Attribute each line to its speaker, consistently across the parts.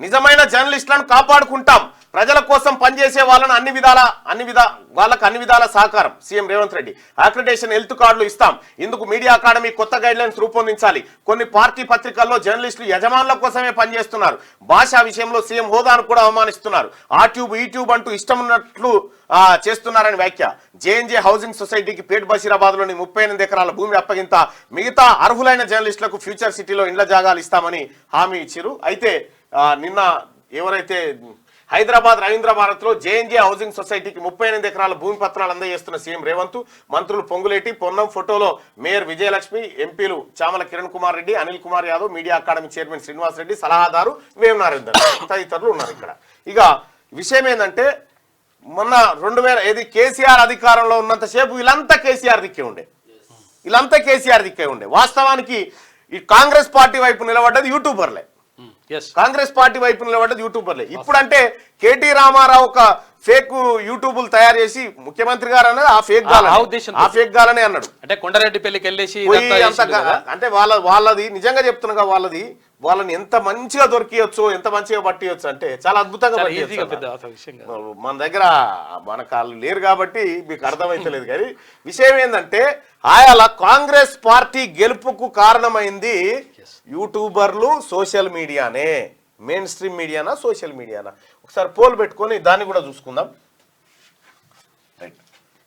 Speaker 1: నిజమైన జర్నలిస్టులను కాపాడుకుంటాం, ప్రజల కోసం పనిచేసే వాళ్ళని అన్ని విధాల సహకారం. CM Revanth Reddy accreditation health కార్డులు ఇస్తాం. ఇందుకు మీడియా అకాడమీ కొత్త గైడ్లైన్స్ రూపొందించాలి. కొన్ని పార్టీ పత్రికల్లో జర్నలిస్టులు యజమానుల కోసమే పనిచేస్తున్నారు. భాషా విషయంలో సీఎం హోదాను కూడా అవమానిస్తున్నారు. ఆ ట్యూబ్ ఈ ట్యూబ్ అంటూ ఇష్టం ఉన్నట్లు చేస్తున్నారని వ్యాఖ్య. జేఎన్జే హౌసింగ్ సొసైటీకి పేట్ బషీరాబాద్లోని 38 ఎకరాల భూమి అప్పగింత. మిగతా అర్హులైన జర్నలిస్టులకు ఫ్యూచర్ సిటీలో ఇండ్ల జాగాలు ఇస్తామని హామీ ఇచ్చారు. అయితే నిన్న ఎవరైతే హైదరాబాద్ రవీంద్రభారత్లో జేఎన్జే హౌసింగ్ సొసైటీకి 38 ఎకరాల భూమి పత్రాలు అందజేస్తున్న సీఎం రేవంత్, మంత్రులు పొంగులేటి, పొన్నం, ఫోటోలో మేయర్ విజయలక్ష్మి, ఎంపీలు Chamala Kiran Kumar Reddy, Anil Kumar Yadav, media academy chairman Srinivas Reddy, సలహాదారు వేవ్ నరేందర్ తదితరులు ఉన్నారు ఇక్కడ. ఇక విషయం ఏంటంటే మొన్న 2000 కేసీఆర్ అధికారంలో ఉన్నంతసేపు వీళ్ళంతా కేసీఆర్ దిక్కే ఉండే. వాస్తవానికి ఈ కాంగ్రెస్ పార్టీ వైపు నిలబడ్డది యూట్యూబర్లే. కాంగ్రెస్ పార్టీ వైపు నిలబడ్డది యూట్యూబర్లే. ఇప్పుడంటే కేటీ రామారావు ఒక ఫేక్ యూట్యూబులు తయారు చేసి ముఖ్యమంత్రి గారు అన్నది ఆ ఫేక్ గాలనే అన్నాడు.
Speaker 2: అంటే కొండారెడ్డి పెళ్లికి వెళ్ళేసి
Speaker 1: అంటే వాళ్ళది నిజంగా చెప్తున్నా వాళ్ళని ఎంత మంచిగా దొరికియొచ్చు, ఎంత మంచిగా పట్టియొచ్చు అంటే చాలా అద్భుతంగా మన దగ్గర మనకు లేరు కాబట్టి మీకు అర్థమైతలేదు. కానీ విషయం ఏంటంటే ఆయల కాంగ్రెస్ పార్టీ గెలుపుకు కారణమైంది యూట్యూబర్లు, సోషల్ మీడియానే. మెయిన్ స్ట్రీమ్ మీడియానా, సోషల్ మీడియానా? ఒకసారి పోల్ పెట్టుకొని దాన్ని కూడా చూసుకుందాం.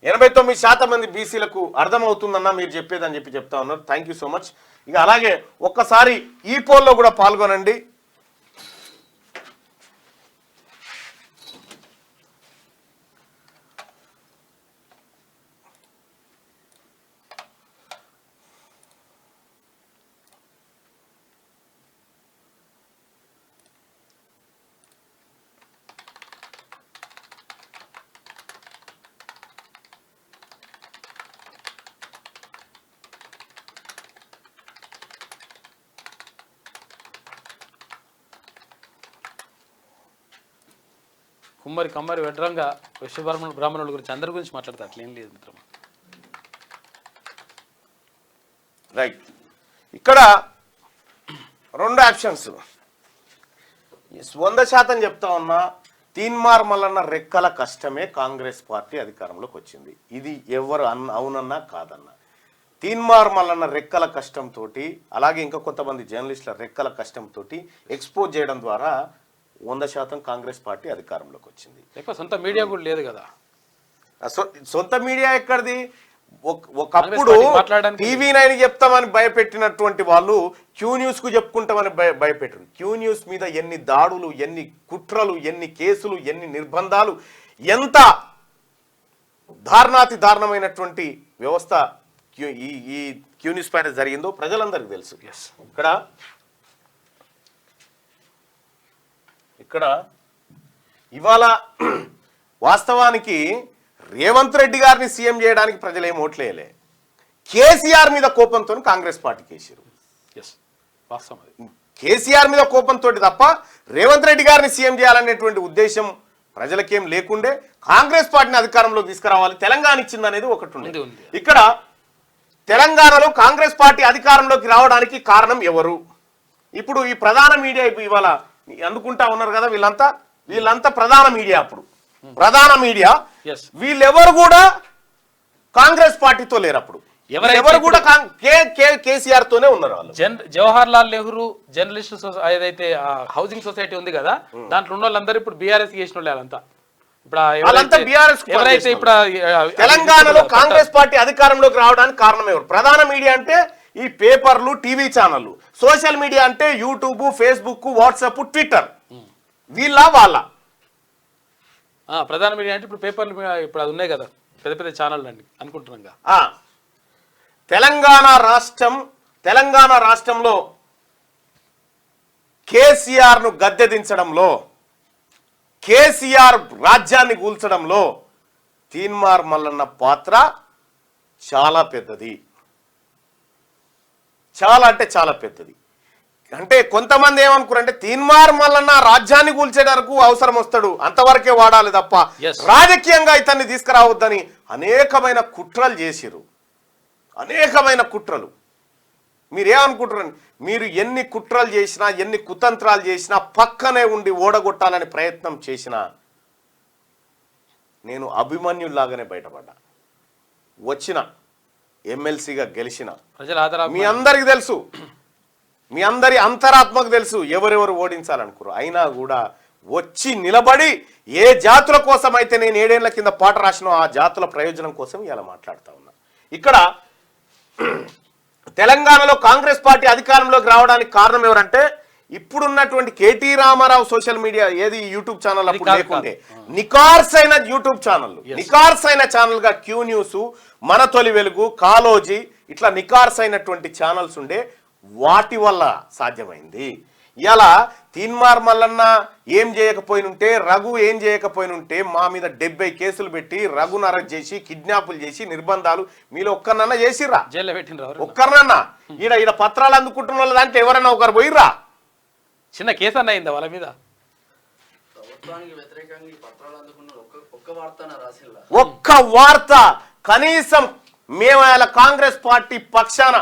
Speaker 1: 89% మంది బీసీలకు అర్థమవుతుందన్నా మీరు చెప్పేదని చెప్తా ఉన్నారు. Thank you so much. ఇక అలాగే ఒక్కసారి ఈ పోల్లో కూడా పాల్గొనండి.
Speaker 2: కుమ్మరి కమ్మరి వెడ్రంగా బ్రాహ్మణుల గురించి అందరి గురించి మాట్లాడతారు. అట్లేం లేదు మిత్రమా.
Speaker 1: రైట్, ఇక్కడ 2 ఆప్షన్స్ 100% చెప్తా ఉన్నా. తీన్మార్ మల్లన్న రెక్కల కష్టమే కాంగ్రెస్ పార్టీ అధికారంలోకి వచ్చింది. ఇది ఎవరు అవునన్నా కాదన్నా. తీన్మార్ మల్లన్న రెక్కల కష్టంతో, అలాగే ఇంకా కొంతమంది జర్నలిస్టుల రెక్కల కష్టంతో ఎక్స్పోజ్ చేయడం ద్వారా 100% కాంగ్రెస్ పార్టీ అధికారంలోకి వచ్చింది.
Speaker 2: సొంత మీడియా కూడా లేదు కదా.
Speaker 1: సొంత మీడియా ఎక్కడిది? ఒకప్పుడు TV9 చెప్తామని భయపెట్టినటువంటి వాళ్ళు క్యూ న్యూస్ కు చెప్పుకుంటామని భయపెట్టరు. క్యూ న్యూస్ మీద ఎన్ని దాడులు, ఎన్ని కుట్రలు, ఎన్ని కేసులు, ఎన్ని నిర్బంధాలు, ఎంత దారుణమైనటువంటి వ్యవస్థ ఈ క్యూ న్యూస్ పైన జరిగిందో ప్రజలందరికీ తెలుసు. ఇక్కడ ఇవాళ వాస్తవానికి రేవంత్ రెడ్డి గారిని సీఎం చేయడానికి ప్రజలు ఏం ఓట్లేయలే. కేసీఆర్ మీద కోపంతో కాంగ్రెస్ పార్టీకి వేసారు. కేసీఆర్ మీద కోపంతో తప్ప రేవంత్ రెడ్డి గారిని సీఎం చేయాలనేటువంటి ఉద్దేశం ప్రజలకేం లేకుండే. కాంగ్రెస్ పార్టీని అధికారంలోకి తీసుకురావాలి, తెలంగాణ ఇచ్చింది అనేది ఒకటి ఉంది. ఇక్కడ తెలంగాణలో కాంగ్రెస్ పార్టీ అధికారంలోకి రావడానికి కారణం ఎవరు? ఇప్పుడు ఈ ప్రధాన మీడియా ఇవాళ అందుకుంటా ఉన్నారు కదా, వీళ్ళంతా ప్రధాన మీడియా. అప్పుడు ప్రధాన మీడియా వీళ్ళెవరు కూడా కాంగ్రెస్ పార్టీతో లేరు. అప్పుడు ఎవరు కూడా కేసీఆర్ తోనే ఉన్నారు. వాళ్ళు
Speaker 2: జవహర్ లాల్ నెహ్రూ జర్నలిస్ట్ ఏదైతే హౌసింగ్ సొసైటీ ఉంది కదా, దాంట్లో ఉన్న వాళ్ళందరూ ఇప్పుడు బీఆర్ఎస్ చేసిన వాళ్ళంతా.
Speaker 1: ఎవరైతే ఇప్పుడు తెలంగాణలో కాంగ్రెస్ పార్టీ అధికారంలోకి రావడానికి కారణం ఎవరు? ప్రధాన మీడియా అంటే ఈ పేపర్లు, టీవీ ఛానళ్లు. సోషల్ మీడియా అంటే యూట్యూబ్, ఫేస్బుక్, వాట్సాప్, ట్విట్టర్. వాళ్ళ
Speaker 2: ప్రధాన మీడియా అంటే ఇప్పుడు పేపర్లు ఇప్పుడు అది ఉన్నాయి కదా, పెద్ద పెద్ద ఛానల్ అండి అనుకుంటున్నాం. తెలంగాణ రాష్ట్రంలో కేసీఆర్ ను గద్దె దించడంలో, కేసీఆర్ రాజ్యాన్ని కూల్చడంలో తీన్మార్ మల్లన్న పాత్ర చాలా పెద్దది. చాలా అంటే చాలా పెద్దది. అంటే కొంతమంది ఏమనుకున్నారంటే తీన్మార్ మల్లన్న రాజ్యాన్ని కూల్చేటరకు అవసరం వస్తాడు, అంతవరకే వాడాలి తప్ప రాజకీయంగా ఇతన్ని తీసుకురావద్దని అనేకమైన కుట్రలు చేసిరు. అనేకమైన కుట్రలు. మీరేమనుకుంటున్నారు? మీరు ఎన్ని కుట్రలు చేసినా, ఎన్ని కుతంత్రాలు చేసినా, పక్కనే ఉండి ఓడగొట్టాలని ప్రయత్నం చేసినా నేను అభిమన్యుల్లాగానే బయటపడ్డా. వచ్చిన ఎమ్మెల్సీగా గెలిచిన మీ అందరికి తెలుసు, మీ అందరి అంతరాత్మకు తెలుసు ఎవరెవరు ఓడించాలనుకున్నారు. అయినా కూడా వచ్చి నిలబడి ఏ జాతుల కోసం అయితే నేను 7 ఏళ్ల కింద పాట రాసినో ఆ జాతుల ప్రయోజనం కోసం ఇలా మాట్లాడుతా ఉన్నా. ఇక్కడ తెలంగాణలో కాంగ్రెస్ పార్టీ అధికారంలోకి రావడానికి కారణం ఎవరంటే ఇప్పుడున్నటువంటి కేటీ రామారావు సోషల్ మీడియా ఏది యూట్యూబ్ ఛానల్ అప్పుడు లేకుండే నికార్సైన యూట్యూబ్ ఛానల్, నికార్సైన ఛానల్ గా క్యూ న్యూస్, మన తొలి వెలుగు, కాలోజీ ఇట్లా నికార్సైనటువంటి ఛానల్స్ ఉండే, వాటి వల్ల సాధ్యమైంది. ఇలా తీన్మార్ మల్లన్న ఏం చేయకపోయినుంటే, రఘు ఏం చేయకపోయినుంటే మా మీద 70 కేసులు పెట్టి రఘును అరెస్ట్ చేసి కిడ్నాపులు చేసి నిర్బంధాలు మీలో ఒక్కరినన్నా చేసిర్రా? ఒక్కరినన్నా ఈడ పత్రాలు అందుకుంటున్న వాళ్ళ దాంట్లో ఎవరన్నా ఒకరు పోయిర్రా?
Speaker 3: చిన్న కేసు అన్న అయిందా వాళ్ళ మీద?
Speaker 2: ఒక్క వార్త కనీసం మేము కాంగ్రెస్ పార్టీ పక్షాన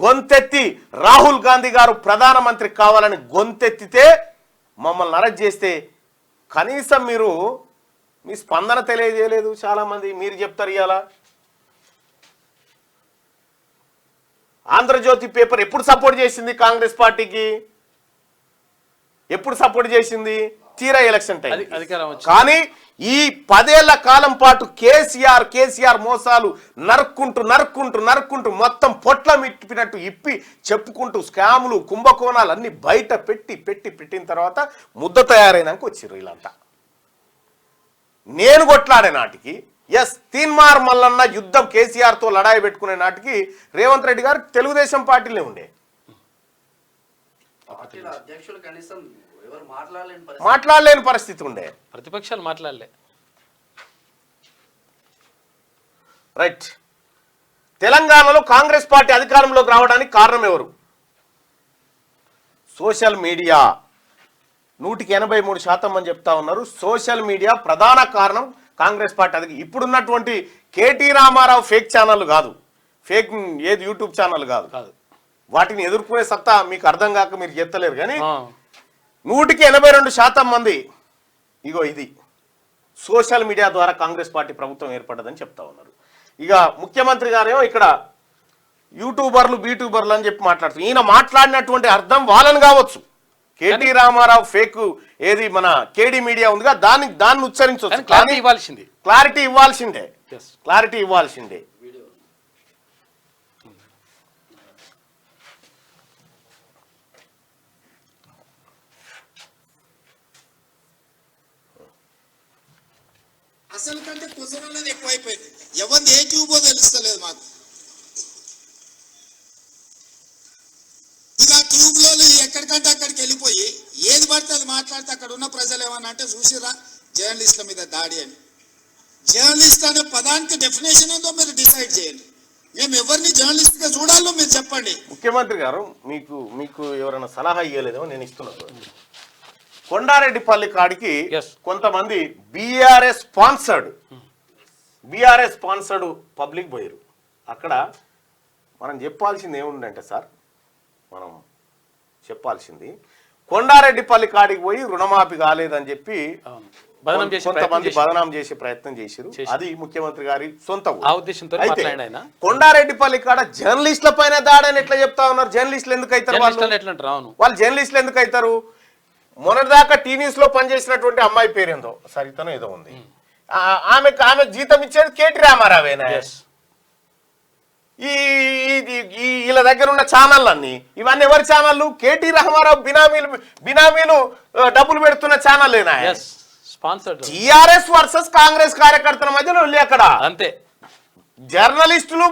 Speaker 2: గొంతెత్తి రాహుల్ గాంధీ గారు ప్రధానమంత్రి కావాలని గొంతెత్తితే మమ్మల్ని అరెస్ట్ చేస్తే కనీసం మీరు మీ స్పందన తెలియజేయలేదు. చాలా మంది మీరు చెప్తారు ఇవాళ ఆంధ్రజ్యోతి పేపర్ ఎప్పుడు సపోర్ట్ చేసింది కాంగ్రెస్ పార్టీకి? ఎప్పుడు సపోర్ట్ చేసింది? తీరా ఎలక్షన్ టైం. కానీ ఈ 10 ఏళ్ల కాలం పాటు కేసీఆర్ మోసాలు నరుక్కుంటూ మొత్తం పొట్ల మిట్టినట్టు ఇప్పి చెప్పుకుంటూ స్కాములు కుంభకోణాలు అన్ని బయట పెట్టిన తర్వాత ముద్ద తయారైనాక వచ్చిర్రు వీళ్ళంతా. నేను కొట్లాడే నాటికి తీన్మార్ మల్లన్న యుద్ధం కేసీఆర్తో లడాయి పెట్టుకునే నాటికి రేవంత్ రెడ్డి గారు తెలుగుదేశం పార్టీలో ఉండే. మాట్లాడలేని పరిస్థితి ఉండే,
Speaker 3: ప్రతిపక్షాలు మాట్లాడలే.
Speaker 2: రైట్. తెలంగాణలో కాంగ్రెస్ పార్టీ అధికారంలోకి రావడానికి కారణం ఎవరు? Social media. 183% అని చెప్తా ఉన్నారు. సోషల్ మీడియా ప్రధాన కారణం కాంగ్రెస్ పార్టీ ఇప్పుడున్నటువంటి కేటీ రామారావు ఫేక్ ఛానల్ కాదు, ఫేక్ ఏది యూట్యూబ్ ఛానల్ కాదు. వాటిని ఎదుర్కొనే సత్తా మీకు అర్థం కాక మీరు చెప్తలేరు. కానీ 182% మంది ఇగో ఇది సోషల్ మీడియా ద్వారా కాంగ్రెస్ పార్టీ ప్రభుత్వం ఏర్పడ్డదని చెప్తా ఉన్నారు. ఇక ముఖ్యమంత్రి గారేమో ఇక్కడ యూట్యూబర్లు బీట్యూబర్లు అని చెప్పి మాట్లాడుతున్నారు. ఈయన మాట్లాడినటువంటి అర్థం వాళ్ళని కావచ్చు. కేటీ రామారావు ఫేక్ ఏది మన కేడీ మీడియా ఉందిగా దాన్ని ఉచ్చరించవచ్చు. క్లారిటీ ఇవ్వాల్సిందే.
Speaker 4: అసలు కంటే కుసరన్నది ఎక్కువైపోయింది. ఎవరిది ఏ ట్యూబో తెలుస్తలేదు మాకు. ఇక ట్యూబ్లో ఎక్కడికంటే అక్కడికి వెళ్ళిపోయి ఏది పడితే అది మాట్లాడితే అక్కడ ఉన్న ప్రజలు ఏమన్నా అంటే చూసిరా జర్నలిస్టుల మీద దాడి అని. జర్నలిస్ట్ అనే పదానికి డెఫినేషన్ ఏందో మీరు డిసైడ్ చేయండి. మేము ఎవరిని జర్నలిస్ట్ గా చూడాలో మీరు చెప్పండి.
Speaker 2: ముఖ్యమంత్రి గారు మీకు ఎవరైనా సలహా ఇవ్వలేదేమో నేను ఇస్తున్నాను. కొండారెడ్డిపల్లి కాడికి కొంతమంది బీఆర్ఎస్ స్పాన్సర్డ్ పబ్లిక్ పోయారు. అక్కడ మనం చెప్పాల్సింది ఏముందంటే సార్, మనం చెప్పాల్సింది కొండారెడ్డిపల్లి కాడికి పోయి రుణమాఫీ కాలేదని చెప్పి కొంతమంది బదనాం చేసే ప్రయత్నం చేశారు. అది ముఖ్యమంత్రి గారి సొంత కొండారెడ్డిపల్లి కాడ జర్నలిస్టుల పైన దాడని ఎట్లా చెప్తా ఉన్నారు? జర్నలిస్టులు ఎందుకు అవుతారు? వాళ్ళు జర్నలిస్టులు ఎందుకు అవుతారు? మొన్నటిదాకా టీవీస్ లో పనిచేసినటువంటి అమ్మాయి పేరేందో సరితనో ఏదో ఉంది, ఆమె జీతం ఇచ్చేది కేటీ రామారావేనా? వీళ్ళ దగ్గర ఉన్న ఛానల్ అన్ని ఇవన్నీ ఎవరి ఛానళ్ళు? కేటీ రామారావు బినామీలు డబ్బులు పెడుతున్న ఛానల్లేనా? టిఆర్ఎస్ వర్సెస్ కాంగ్రెస్ కార్యకర్తల మధ్యలో వెళ్ళి అక్కడ
Speaker 3: అంతే.
Speaker 2: జర్నలిస్టులు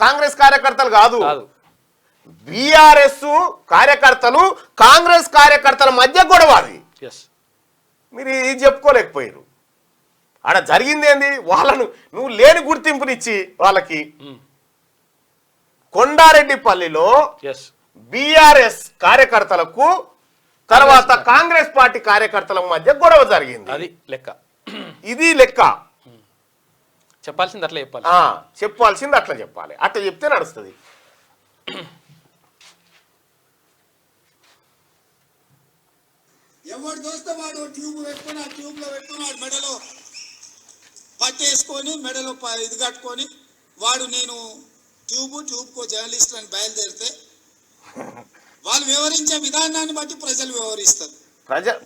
Speaker 2: కాంగ్రెస్ కార్యకర్తలు కాదు, బీఆర్ఎస్ కార్యకర్తలు కాంగ్రెస్ కార్యకర్తల మధ్య గొడవ. అది మీరు ఇది చెప్పుకోలేకపోయారు. ఆడ జరిగింది ఏంది? వాళ్ళను నువ్వు లేని గుర్తింపునిచ్చి వాళ్ళకి కొండారెడ్డిపల్లిలో బీఆర్ఎస్ కార్యకర్తలకు తర్వాత కాంగ్రెస్ పార్టీ కార్యకర్తల మధ్య గొడవ జరిగింది.
Speaker 3: అది లెక్క.
Speaker 2: ఇది లెక్క.
Speaker 3: చెప్పాల్సింది అట్లా చెప్పాలి.
Speaker 2: చెప్పాల్సింది అట్లా చెప్పాలి. అట్లా చెప్తే నడుస్తుంది.
Speaker 4: ఎవడు దోస్తే వాడు ట్యూబ్ పెట్టుకొని ఆ ట్యూబ్ లో పెట్టుకొని వాడు మెడలో పట్టేసుకొని మెడలో ఇది కట్టుకొని వాడు నేను ట్యూబ్కో జర్నలిస్ట్ అని బయలుదేరితే వాళ్ళు వివరించే విధానాన్ని బట్టి ప్రజలు వివరిస్తారు.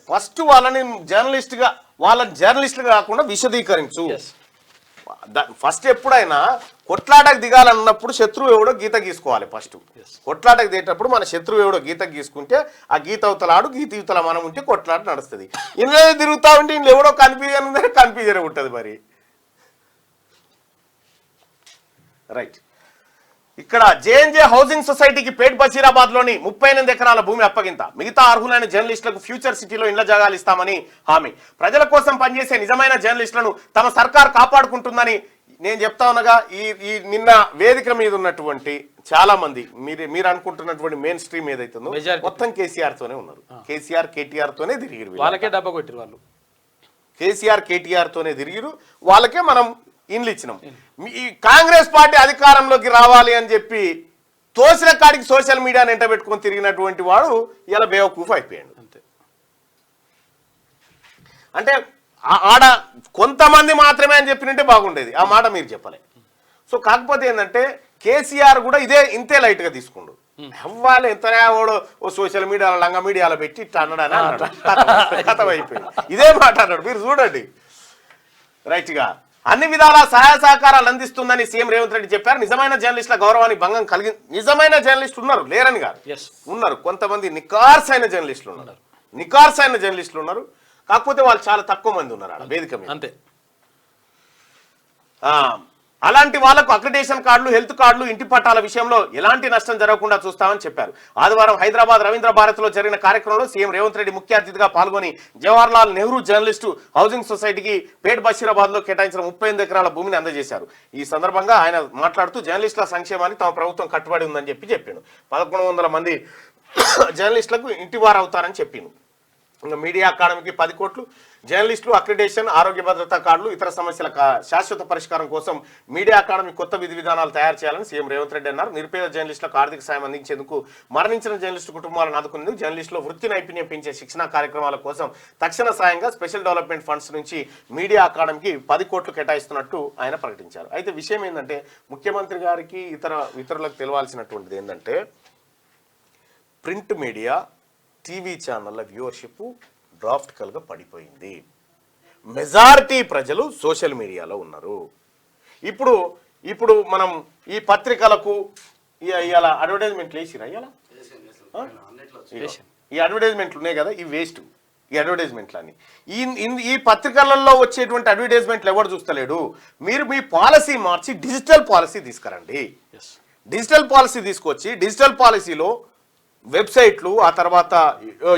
Speaker 2: ఫస్ట్ వాళ్ళని జర్నలిస్టుగా కాకుండా విశదీకరించు. ఫస్ట్ ఎప్పుడైనా కొట్లాటకు దిగాలన్నప్పుడు శత్రువు ఎవడో గీత గీసుకోవాలి. ఫస్ట్ కొట్లాటకు దిగేటప్పుడు మన శత్రువు ఎవడో గీత గీసుకుంటే ఆ గీత అవతలాడు, గీత ఇవతల మనం ఉంటే కొట్లాట నడుస్తుంది. ఇందులో తిరుగుతా ఉంటే ఇంట్లో ఎవడో కన్ఫ్యూజన్ ఉందని కన్ఫ్యూజన్ ఉంటుంది. మరి రైట్, ఇక్కడ జేఎన్జే హౌసింగ్ సొసైటీకి పేట్ బషీరాబాద్ లోని 38 ఎకరాల భూమి అప్పగింత. మిగతా అర్హులైన జర్నలిస్టులకు ఫ్యూచర్ సిటీలో ఇండ్ల జాగాలు ఇస్తామని హామీ. ప్రజల కోసం పనిచేసే నిజమైన జర్నలిస్టులను తమ సర్కార్ కాపాడుకుంటుందని నేను చెప్తా ఉన్నగా ఈ నిన్న వేదిక మీద ఉన్నటువంటి చాలా మంది మీరు అనుకుంటున్నటువంటి మెయిన్ స్ట్రీమ్ ఏదైతుందో మొత్తం కేసీఆర్ తోనే ఉన్నారు. కేసీఆర్ కేటీఆర్ తోనే తిరిగిరు.
Speaker 3: వాళ్ళకే డబ్బా కొట్టిరు వాళ్ళు.
Speaker 2: కేసీఆర్ కేటీఆర్ తోనే తిరిగిరు. వాళ్ళకే మనం ఇండ్లు ఇచ్చినాం. ఈ కాంగ్రెస్ పార్టీ అధికారంలోకి రావాలి అని చెప్పి తోసిన కాడికి సోషల్ మీడియాని ఎంట పెట్టుకొని తిరిగినటువంటి వాడు ఇలా బేవకూఫ్ అయిపోయాడు. అంటే ఆడ కొంతమంది మాత్రమే అని చెప్పినట్టే బాగుండేది. ఆ మాట మీరు చెప్పలే. సో కాకపోతే ఏంటంటే కేసీఆర్ కూడా ఇంతే లైట్ గా తీసుకుండు. అవ్వాలి ఎంతనే ఓడో ఓ సోషల్ మీడియాలో లంగ మీడియాలో పెట్టి ఇట్లా అన్నాడని అన్నాడు. కథం అయిపోయింది. ఇదే మాట అన్నాడు. మీరు చూడండి. రైట్ గా అన్ని విధాల సహాయ సహకారాలు అందిస్తుందని సీఎం రేవంత్ రెడ్డి చెప్పారు. నిజమైన జర్నలిస్టుల గౌరవానికి భంగం కలిగి నిజమైన జర్నలిస్టులు ఉన్నారు, లేరని కాదు, ఉన్నారు. కొంతమంది నికార్సైన జర్నలిస్టులు ఉన్నారు. కాకపోతే వాళ్ళు చాలా తక్కువ మంది ఉన్నారు ఆడ వేదిక మీద.
Speaker 3: అంతే.
Speaker 2: అలాంటి వాళ్లకు అక్రిడేషన్ కార్డులు, హెల్త్ కార్డులు, ఇంటి పట్టాల విషయంలో ఎలాంటి నష్టం జరగకుండా చూస్తామని చెప్పారు. ఆదివారం హైదరాబాద్ రవీంద్ర భారత్లో జరిగిన కార్యక్రమంలో సీఎం రేవంత్ రెడ్డి ముఖ్య అతిథిగా పాల్గొని జవహర్లాల్ నెహ్రూ జర్నలిస్టు హౌసింగ్ సొసైటీకి పేట్ బషీరాబాద్ లో కేటాయించిన 38 ఎకరాల భూమిని అందజేశారు. ఈ సందర్భంగా ఆయన మాట్లాడుతూ జర్నలిస్టుల సంక్షేమానికి తమ ప్రభుత్వం కట్టుబడి ఉందని చెప్పాను. 1100 మంది జర్నలిస్టులకు ఇంటివారు అవుతారని చెప్పింది. ఇంకా మీడియా అకాడమీకి 10 కోట్లు, జర్నలిస్టులు అక్రిడేషన్, ఆరోగ్య భద్రతా కార్డులు, ఇతర సమస్యల శాశ్వత పరిష్కారం కోసం మీడియా అకాడమీ కొత్త విధి విధానాలు తయారు చేయాలని సీఎం రేవంత్ రెడ్డి అన్నారు. నిరుపేద జర్నలిస్టులకు ఆర్థిక సాయం అందించేందుకు, మరణించిన జర్నలిస్టు కుటుంబాలను ఆదుకునేందుకు, జర్నలిస్టులో వృత్తి నైపుణ్యం పెంచే శిక్షణా కార్యక్రమాల కోసం తక్షణ సాయంగా స్పెషల్ డెవలప్మెంట్ ఫండ్స్ నుంచి మీడియా అకాడమీకి 10 కోట్లు కేటాయిస్తున్నట్టు ఆయన ప్రకటించారు. అయితే విషయం ఏంటంటే ముఖ్యమంత్రి గారికి ఇతరులకు తెలవాల్సినటువంటిది ఏంటంటే ప్రింట్ మీడియా, టీవీ ఛానళ్ళ వ్యూవర్షిప్ డ్రాఫ్టికల్గా పడిపోయింది. మెజారిటీ ప్రజలు సోషల్ మీడియాలో ఉన్నారు. ఇప్పుడు మనం ఈ పత్రికలకు ఇవాళ అడ్వర్టైజ్మెంట్లు వేసిరా? ఇవాళ ఈ అడ్వర్టైజ్మెంట్లు ఉన్నాయి కదా, ఈ వేస్ట్. ఈ అడ్వర్టైజ్మెంట్లు అని ఈ పత్రికలలో వచ్చేటువంటి అడ్వర్టైజ్మెంట్లు ఎవరు చూస్తలేడు. మీరు మీ పాలసీ మార్చి డిజిటల్ పాలసీ తీసుకురండి. డిజిటల్ పాలసీ తీసుకొచ్చి డిజిటల్ పాలసీలో వెబ్సైట్లు, ఆ తర్వాత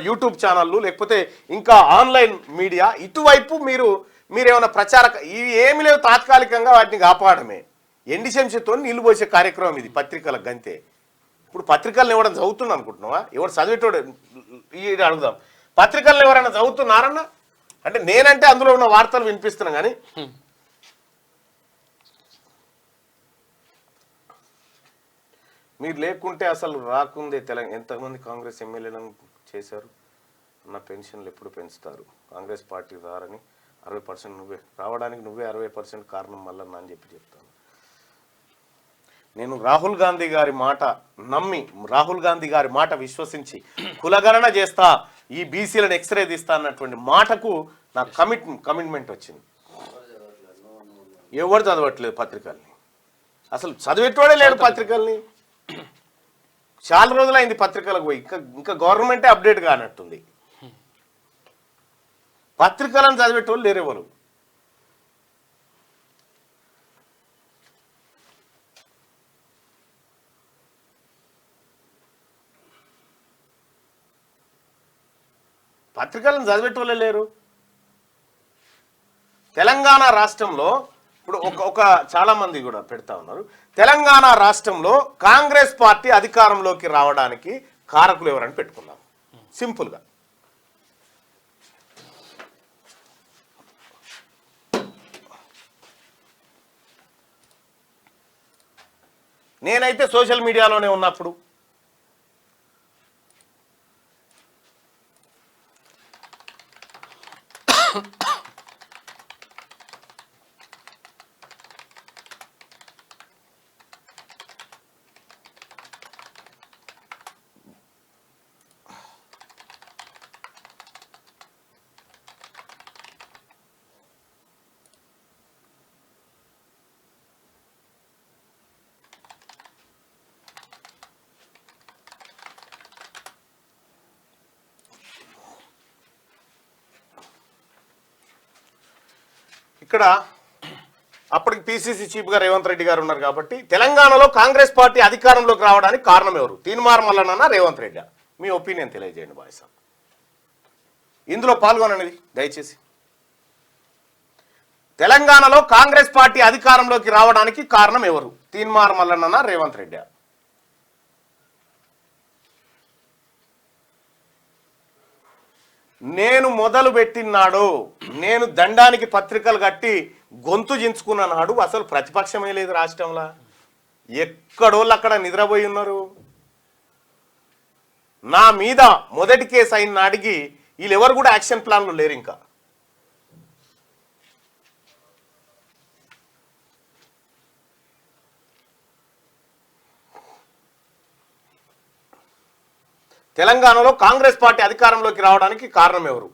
Speaker 2: యూట్యూబ్ ఛానళ్ళు, లేకపోతే ఇంకా ఆన్లైన్ మీడియా, ఇటువైపు మీరేమైనా ఇవి ఏమి లేవు. తాత్కాలికంగా వాటిని కాపాడమే. ఎండి శంషతో నీళ్లు పోసే కార్యక్రమం ఇది పత్రికలకు గంతే. ఇప్పుడు పత్రికలను ఎవరైనా చదువుతున్నా అనుకుంటున్నావా? ఎవరు చదివేటోడు అడుగుదాం. పత్రికలను ఎవరైనా చదువుతున్నారన్నా అంటే నేనంటే అందులో ఉన్న వార్తలు వినిపిస్తున్నా కానీ మీరు లేకుంటే అసలు రాకుందే. ఎంతమంది కాంగ్రెస్ ఎమ్మెల్యేలను చేశారు అన్న పెన్షన్లు ఎప్పుడు పెంచుతారు? కాంగ్రెస్ పార్టీ రారని 60% నువ్వే రావడానికి 60% కారణం మల్లన్న అని చెప్తాను. నేను రాహుల్ గాంధీ గారి మాట నమ్మి, రాహుల్ గాంధీ గారి మాట విశ్వసించి కులగణన చేస్తా, ఈ బీసీలను ఎక్స్రే తీస్తా అన్నటువంటి మాటకు నాకు కమిట్మెంట్ వచ్చింది. ఎవరు చదవట్లేదు పత్రికల్ని. అసలు చదివేటోడే లేడు పత్రికల్ని. చాలా రోజులైంది పత్రికలకు పోయి. ఇంకా గవర్నమెంటే అప్డేట్ కానట్టుంది. పత్రికలను చదివేటోళ్ళు లేరెవరు. పత్రికలను చదివేటోళ్ళే లేరు. తెలంగాణ రాష్ట్రంలో ఇప్పుడు ఒక చాలా మంది కూడా పెడతా ఉన్నారు. తెలంగాణ రాష్ట్రంలో కాంగ్రెస్ పార్టీ అధికారంలోకి రావడానికి కారకులు ఎవరని పెట్టుకున్నాం సింపుల్గా. నేనైతే సోషల్ మీడియాలోనే ఉన్నప్పుడు ఇక్కడ అప్పటికి పిసిసి చీఫ్గా రేవంత్ రెడ్డి గారు ఉన్నారు కాబట్టి తెలంగాణలో కాంగ్రెస్ పార్టీ అధికారంలోకి రావడానికి కారణం ఎవరు? తీన్మార్ మల్లన్న, రేవంత్ రెడ్డి? మీ ఒపీనియన్ తెలియజేయండి బాయ్ సార్. ఇందులో పాల్గొనండి దయచేసి. తెలంగాణలో కాంగ్రెస్ పార్టీ అధికారంలోకి రావడానికి కారణం ఎవరు? తీన్మార్ మల్లన్న, రేవంత్ రెడ్డి? నేను మొదలు పెట్టినాడు, నేను దండానికి పత్రికలు కట్టి గొంతు చించుకున్న నాడు అసలు ప్రతిపక్షమే లేదు రాష్ట్రంలో. ఎక్కడోళ్ళు అక్కడ నిద్రపోయి ఉన్నారు. నా మీద మొదటి కేసు అయిన నాడికి వీళ్ళెవరు కూడా యాక్షన్ ప్లాన్లు లేరు. ఇంకా తెలంగాణలో కాంగ్రెస్ పార్టీ అధికారంలోకి రావడానికి కారణం ఎవరు?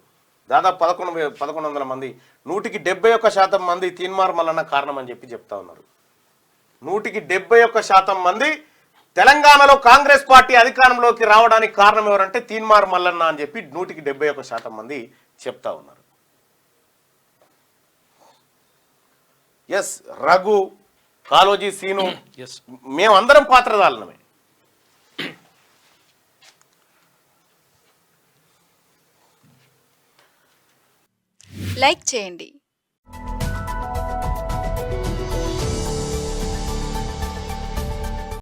Speaker 2: దాదాపు 1100 మంది, 171% మంది తీన్మార్ మల్లన్న కారణం అని చెప్పి చెప్తా ఉన్నారు. 171% మంది తెలంగాణలో కాంగ్రెస్ పార్టీ అధికారంలోకి రావడానికి కారణం ఎవరంటే తీన్మార్ మల్లన్న అని చెప్పి 171% మంది చెప్తా ఉన్నారు. ఎస్, రఘు, కాలోజీ, సీను, మేమందరం పాత్రదారులమే.
Speaker 5: లైక్ చేయండి,